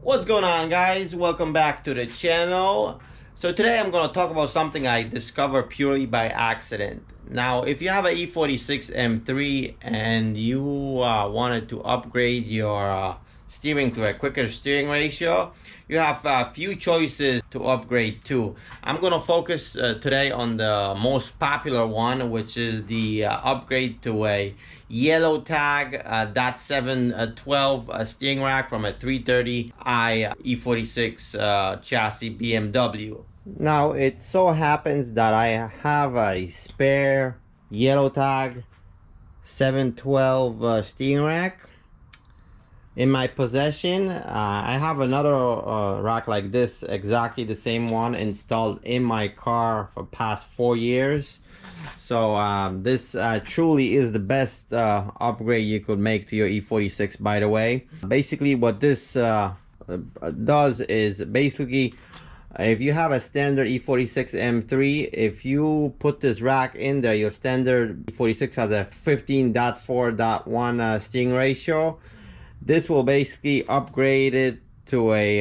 What's going on, guys? Welcome back to the channel. So today I'm going to talk about something I discovered purely by accident. Now, if you have an E46 M3 and you wanted to upgrade your steering to a quicker steering ratio, you have a few choices to upgrade to. I'm going to focus today on the most popular one, which is the upgrade to a Yellow Tag .712 steering rack from a 330i E46 chassis BMW. Now, it so happens that I have a spare Yellow Tag 712 steering rack in my possession. I have another rack like this, exactly the same one, installed in my car for past 4 years. So this truly is the best upgrade you could make to your E46, by the way. Basically what this does is basically, if you have a standard E46 M3, if you put this rack in there, your standard E46 has a 15.4.1 steering ratio. This will basically upgrade it to a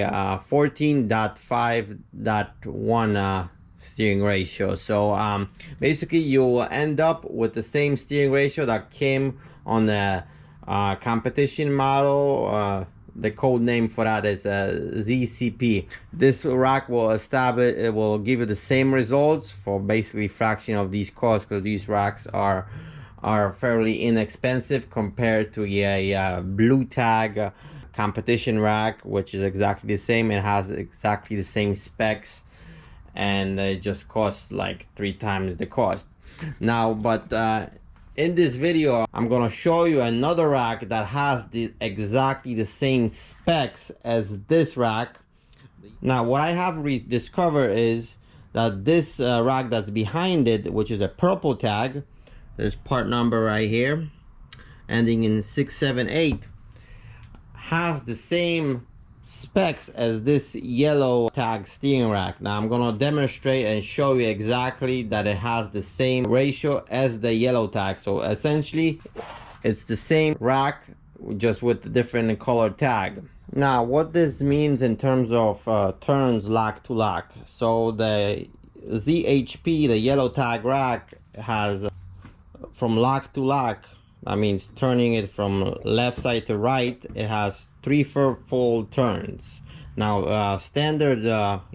14.5.1 steering ratio. So basically you will end up with the same steering ratio that came on the competition model. The code name for that is ZHP. This rack will establish, it will give you the same results for basically fraction of these costs, because these racks are fairly inexpensive compared to a blue tag competition rack, which is exactly the same. It has exactly the same specs, and it just costs like 3 times the cost. Now, but in this video, I'm gonna show you another rack that has exactly the same specs as this rack. Now, what I have discovered is that this rack that's behind it, which is a purple tag, there's part number right here, ending in 678, has the same specs as this yellow tag steering rack. Now I'm gonna demonstrate and show you exactly that it has the same ratio as the yellow tag. So essentially it's the same rack, just with the different color tag. Now what this means in terms of turns lock to lock. So the ZHP, the yellow tag rack, has from lock to lock, that means turning it from left side to right, it has 3 full turns. Now standard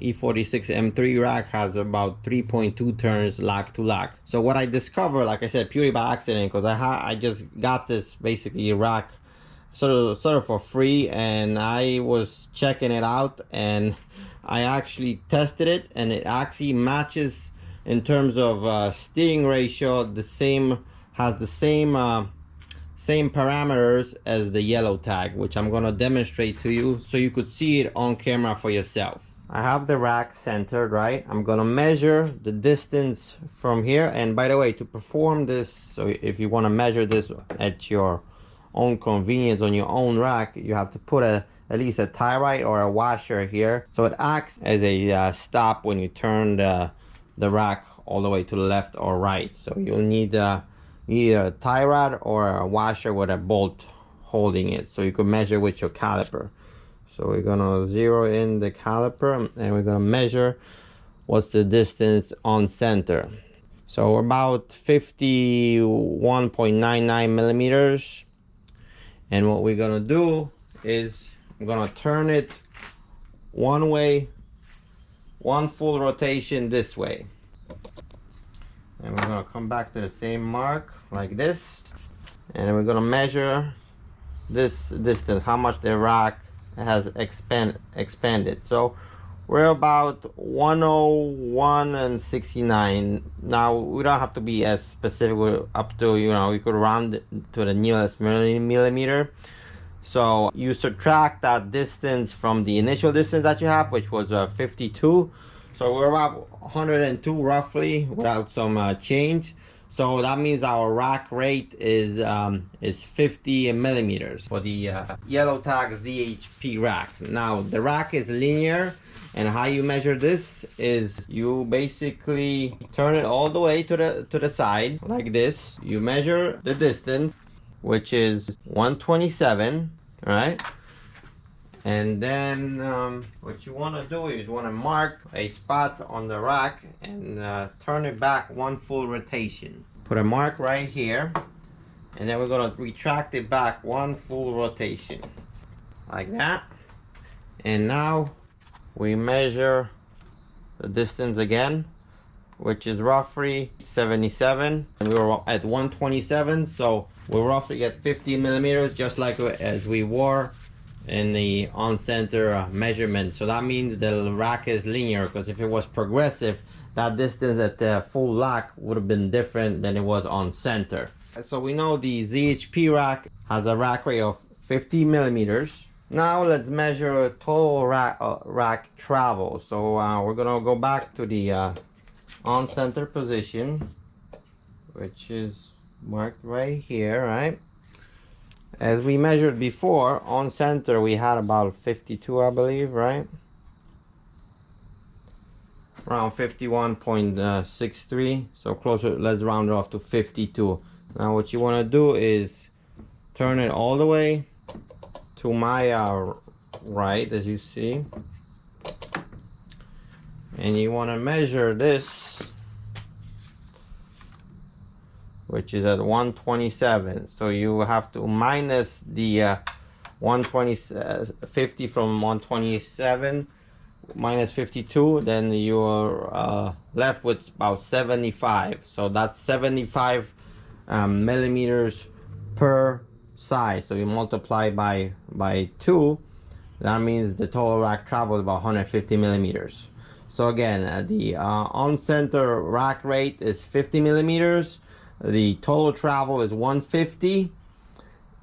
E46 M3 rack has about 3.2 turns lock to lock. So what I discovered, like I said, purely by accident, because I just got this basically rack sort of for free, and I was checking it out, and I actually tested it, and it actually matches in terms of steering ratio, has the same parameters as the yellow tag, which I'm gonna demonstrate to you so you could see it on camera for yourself. I have the rack centered, right? I'm gonna measure the distance from here. And by the way, to perform this, so if you want to measure this at your own convenience on your own rack, you have to put at least a tie rod or a washer here, so it acts as a stop when you turn the rack all the way to the left or right. So you'll need either a tie rod or a washer with a bolt holding it, so you can measure with your caliper. So we're gonna zero in the caliper and we're gonna measure what's the distance on center. So about 51.99 millimeters. And what we're gonna do is I'm gonna turn it one way, one full rotation this way. And we're gonna come back to the same mark like this, and we're gonna measure this distance, how much the rack has expanded. So we're about 101 and 69. Now we don't have to be as specific, up to, you know, we could round it to the nearest millimeter. So you subtract that distance from the initial distance that you have, which was 52. So we're about 102 roughly, without some change. So that means our rack rate is 50 millimeters for the yellow tag ZHP rack. Now the rack is linear, and how you measure this is you basically turn it all the way to the side like this. You measure the distance, which is 127, right? And then what you want to do is you want to mark a spot on the rack and turn it back one full rotation. Put a mark right here, and then we're going to retract it back one full rotation like that. And now we measure the distance again, which is roughly 77, and we were at 127, so we're roughly at 50 millimeters, just like as we were in the on-center measurement. So that means the rack is linear, because if it was progressive, that distance at the full rack would have been different than it was on center. So we know the ZHP rack has a rack rate of 50 millimeters. Now let's measure total rack travel. So we're gonna go back to the on-center position, which is marked right here, right? As we measured before, on center we had about 52, I believe, right? Around 51.63, so closer, let's round it off to 52. Now what you want to do is turn it all the way to my right, as you see, and you want to measure this, which is at 127. So you have to minus the 50 from 127, minus 52, then you're left with about 75. So that's 75 millimeters per side. So you multiply by 2, that means the total rack travel is about 150 millimeters. So again, the on-center rack rate is 50 millimeters. The total travel is 150,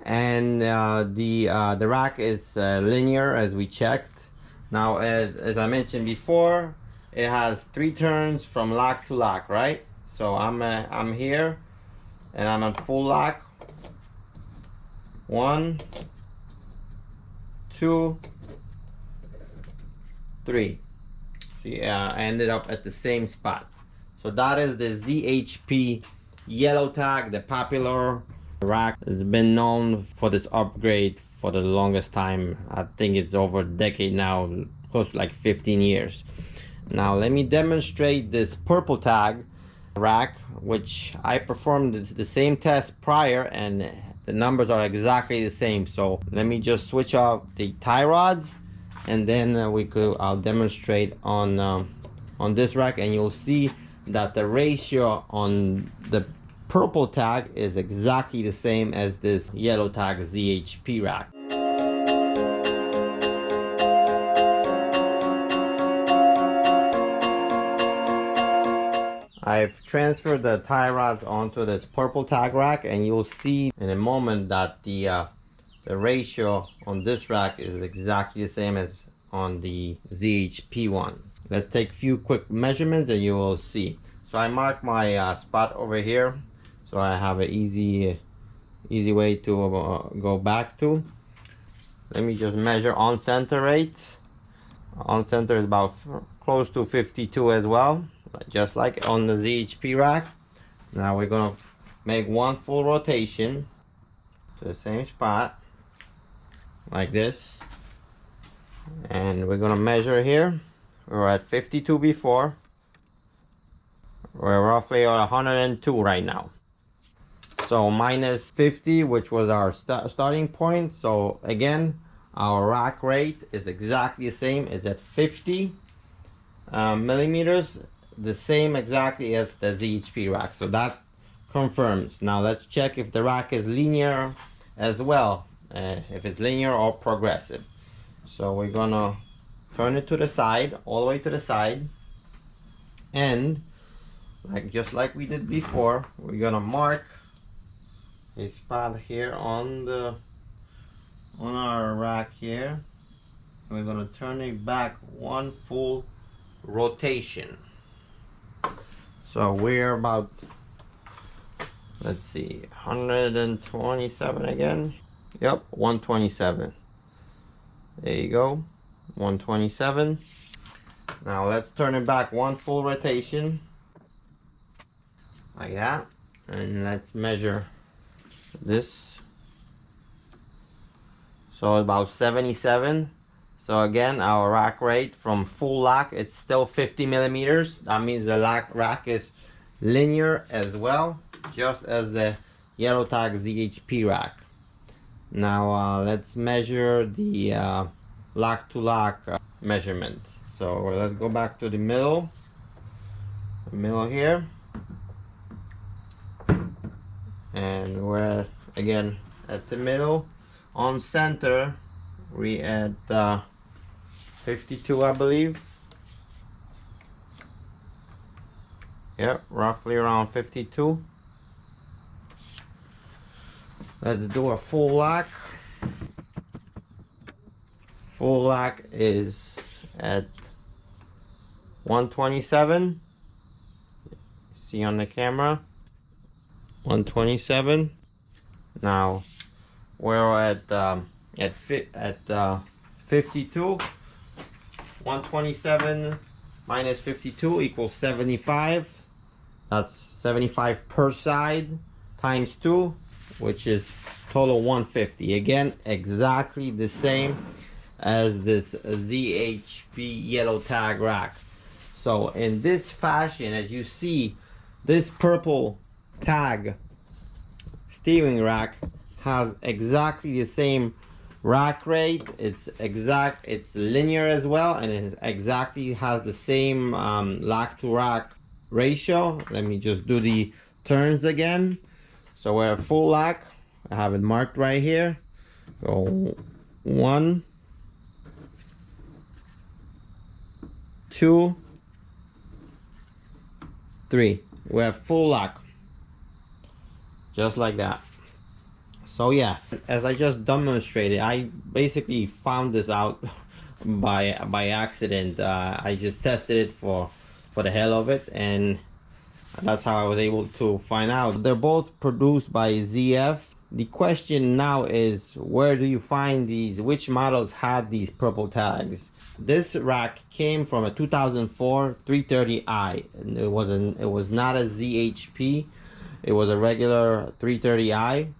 and the rack is linear, as we checked. Now, as I mentioned before, it has 3 turns from lock to lock, right? So I'm here, and I'm at full lock. 1, 2, 3. So yeah, I ended up at the same spot. So that is the ZHP Yellow Tag, the popular rack. It's been known for this upgrade for the longest time. I think it's over a decade now, close to like 15 years. Now let me demonstrate this purple tag rack, which I performed the same test prior, and the numbers are exactly the same. So let me just switch out the tie rods, and then I'll demonstrate on this rack, and you'll see that the ratio on the purple tag is exactly the same as this yellow tag ZHP rack. I've transferred the tie rods onto this purple tag rack, and you'll see in a moment that the ratio on this rack is exactly the same as on the ZHP one. Let's take a few quick measurements and you will see. So I marked my spot over here, so I have an easy way to go back to. Let me just measure on center rate. On center is about close to 52 as well, just like on the ZHP rack. Now we're gonna make one full rotation to the same spot like this, and we're gonna measure here. We were at 52 before. We're roughly at 102 right now. So minus 50, which was our starting point. So again, our rack rate is exactly the same. It's at 50 millimeters, the same exactly as the ZHP rack. So that confirms. Now let's check if the rack is linear as well, if it's linear or progressive. So we're gonna turn it to the side, all the way to the side, and just like we did before, we're gonna mark a spot here on our rack here. We're gonna turn it back one full rotation. So we're about, let's see, 127 again. Yep, 127. There you go, 127. Now let's turn it back one full rotation like that, and let's measure this. So about 77. So again, our rack rate from full lock, it's still 50 millimeters. That means the rack is linear as well, just as the Yellow Tag ZHP rack. Now let's measure the lock to lock measurement. So let's go back to the middle here, and we're again at the middle. On center we at 52, I believe. Yeah, roughly around 52. Let's do a full lock. Full lock is at 127. See on the camera, 127. Now we're at 52. 127 minus 52 equals 75. That's 75 per side times 2, which is total 150. Again, exactly the same as this ZHP Yellow Tag rack. So in this fashion, as you see, this purple tag steering rack has exactly the same rack rate. It's linear as well, and it exactly has the same lock to rack ratio. Let me just do the turns again. So we're at full lock. I have it marked right here. Go 1, 2, 3. We have full lock, just like that. So yeah, as I just demonstrated, I basically found this out by accident. I just tested it for the hell of it, and that's how I was able to find out. They're both produced by ZF. The question now is, where do you find these? Which models had these purple tags? This rack came from a 2004 330i. It was not a ZHP. It was a regular 330i.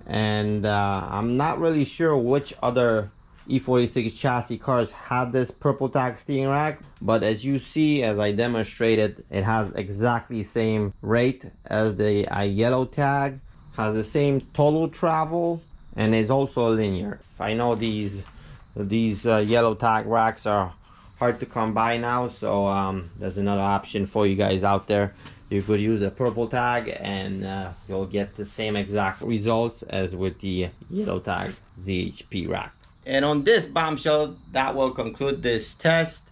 And I'm not really sure which other E46 chassis cars had this purple tag steering rack, but as you see, as I demonstrated, it has exactly the same rate as the Yellow Tag, has the same total travel, and is also linear. I know these Yellow Tag racks are hard to come by now, so there's another option for you guys out there. You could use a purple tag, and you'll get the same exact results as with the Yellow Tag ZHP rack. And on this bombshell, that will conclude this test.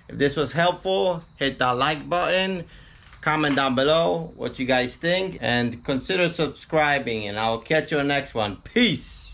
If this was helpful, hit that like button, comment down below what you guys think, and consider subscribing, and I'll catch you on the next one. Peace.